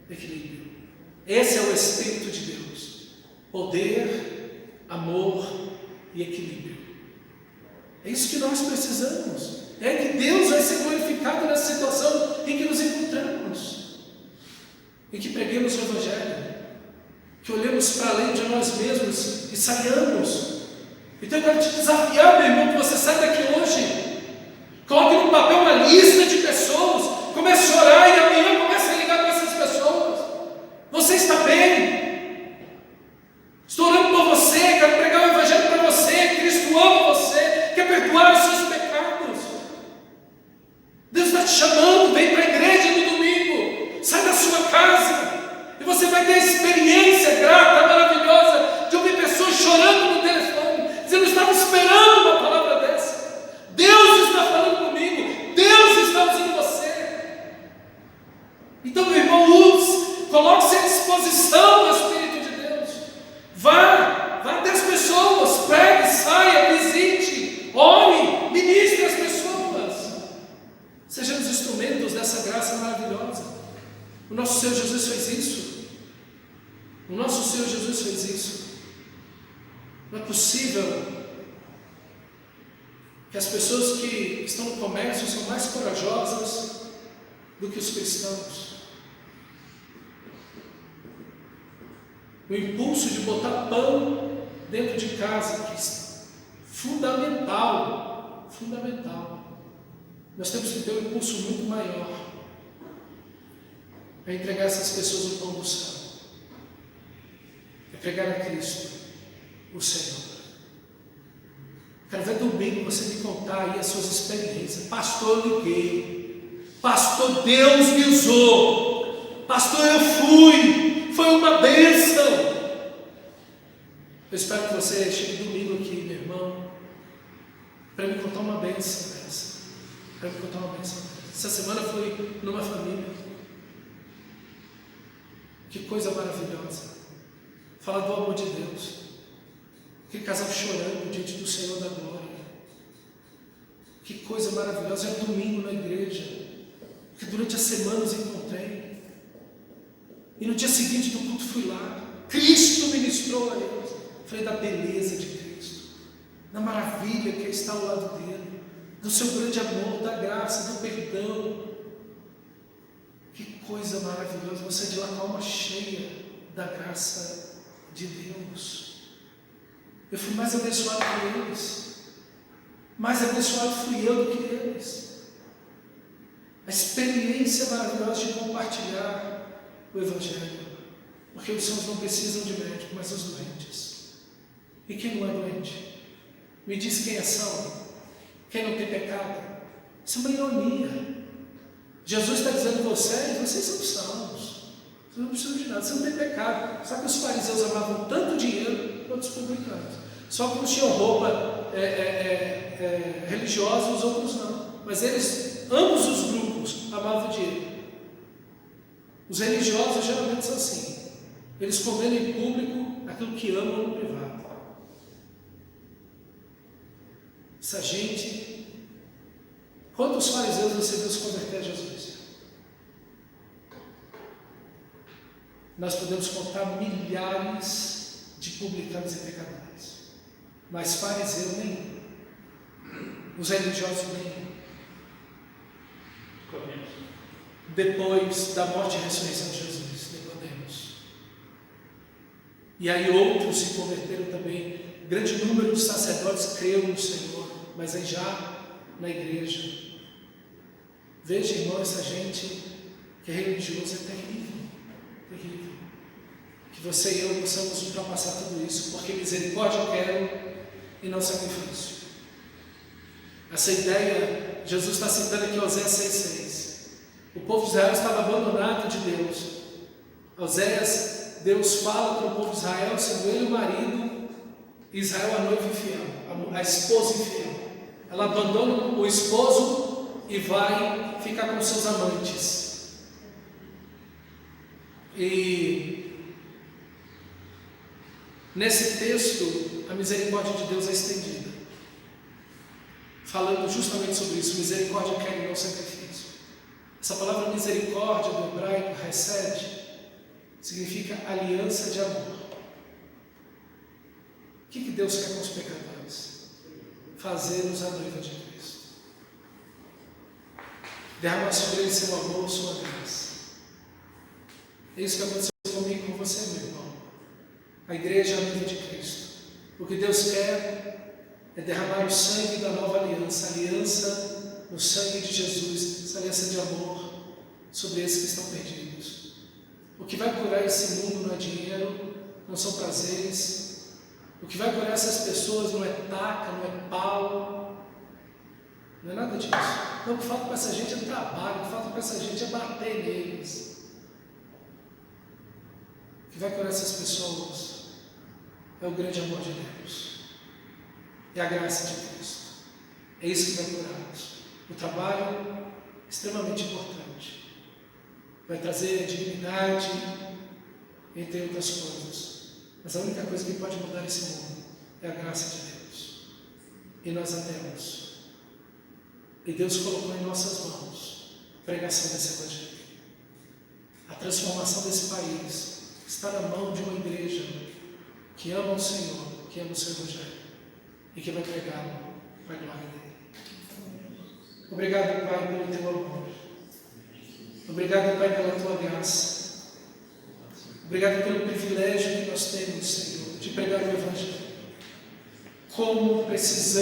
Equilíbrio. Esse é o Espírito de Deus. Poder, amor e equilíbrio. É isso que nós precisamos. É que Deus vai ser glorificado nessa situação em que nos encontramos. Em que preguemos o Evangelho. Que olhemos para além de nós mesmos e saiamos. Então eu quero te desafiar, meu irmão, que você sai daqui hoje. Coloque no papel uma lista de pessoas. Comece a orar e amanhã comece a ligar para essas pessoas. Você está bem? Estou orando por você, quero pregar o Evangelho para você. Cristo ama você, quer perdoar os seus pecados. Deus está te chamando, vem para a igreja no domingo. Sai da sua casa e você vai ter a experiência grata, maravilhosa de ouvir pessoas chorando no telefone, dizendo: eu estava esperando uma palavra dessa. Deus está falando comigo, Deus está usando você. Então, meu irmão, coloque-se à disposição do Espírito de Deus. Vá até as pessoas, pregue, saia, visite, ore, ministre as pessoas. Sejamos instrumentos dessa graça maravilhosa. O nosso Senhor Jesus fez isso. O nosso Senhor Jesus fez isso. Não é possível que as pessoas que estão no comércio são mais corajosas do que os cristãos. O impulso de botar pão dentro de casa, que é fundamental. Nós temos que ter um impulso muito maior para entregar essas pessoas o pão do céu. É pregar a Cristo, o Senhor. Quero ver domingo você me contar aí as suas experiências. Pastor, eu liguei. Pastor, Deus me usou. Pastor, eu fui. Foi uma bênção. Eu espero que você chegue domingo aqui, meu irmão, para me contar uma bênção dessa. Essa semana fui numa família. Que coisa maravilhosa. Fala do amor de Deus. Aquele casal chorando diante do Senhor da glória. Que coisa maravilhosa. Era domingo na igreja, que durante a semana os encontrei. E no dia seguinte do culto fui lá. Cristo ministrou a eles. Falei da beleza de Cristo, da maravilha que está ao lado dele, do seu grande amor, da graça, do perdão. Que coisa maravilhosa. Você de lá com a alma cheia da graça de Deus. Eu fui mais abençoado que eles. Mais abençoado fui eu do que eles. A experiência maravilhosa de compartilhar o Evangelho. Porque os sãos não precisam de médico, mas os doentes. E quem não é doente? Me diz quem é são. Quem não tem pecado? Isso é uma ironia. Jesus está dizendo a vocês são sãos. Vocês não precisam de nada, vocês não têm pecado. Sabe que os fariseus amavam tanto dinheiro quanto os publicanos. Só que uns tinham roupa religiosa, os outros não. Mas eles, ambos os grupos, amavam o dinheiro. Os religiosos geralmente são assim. Eles condenam em público aquilo que amam no privado. Essa gente, quantos fariseus você viu se converter a Jesus? Nós podemos contar milhares de publicanos e pecadores, mas fariseu nenhum, os religiosos nenhum. Depois da morte e ressurreição de Jesus, Nicodemos. E aí outros se converteram também. Grande número de sacerdotes creu no Senhor, mas aí já na igreja. Veja, irmão, essa gente que é religiosa é terrível. Que você e eu possamos ultrapassar tudo isso, porque misericórdia eu quero e não sacrifício. Essa ideia, Jesus está citando aqui Oséias 6,6. O povo de Israel estava abandonado de Deus. Oséias, Deus fala para o povo de Israel, sendo ele o marido, Israel a noiva infiel, a esposa infiel. Ela abandona o esposo e vai ficar com seus amantes. E nesse texto, a misericórdia de Deus é estendida, falando justamente sobre isso. Misericórdia quer e não sacrifício. Essa palavra misericórdia do hebraico, hesed, significa aliança de amor. O que Deus quer com os pecadores? Fazer-nos a noiva de Cristo. Derramar sobre eles seu amor, sua graça. É isso que aconteceu comigo e com você, meu irmão. A igreja é a noiva de Cristo. O que Deus quer é derramar o sangue da nova aliança, a aliança no sangue de Jesus, essa aliança de amor sobre esses que estão perdidos. O que vai curar esse mundo não é dinheiro, não são prazeres. O que vai curar essas pessoas não é taca, não é pau, não é nada disso. Não, o que falta para essa gente é trabalho, o que falta para essa gente é bater neles. O que vai curar essas pessoas é o grande amor de Deus, é a graça de Cristo. É isso que vai curá-los. O trabalho é extremamente importante, vai trazer dignidade, entre outras coisas. Mas a única coisa que pode mudar esse mundo é a graça de Deus. E nós a temos. E Deus colocou em nossas mãos a pregação desse Evangelho. A transformação desse país está na mão de uma igreja que ama o Senhor, que ama o seu Evangelho e que vai pregá-lo para a glória dele. Obrigado, Pai, pelo teu amor. Obrigado, Pai, pela tua graça. Obrigado pelo privilégio que nós temos, Senhor, de pregar o Evangelho. Como precisamos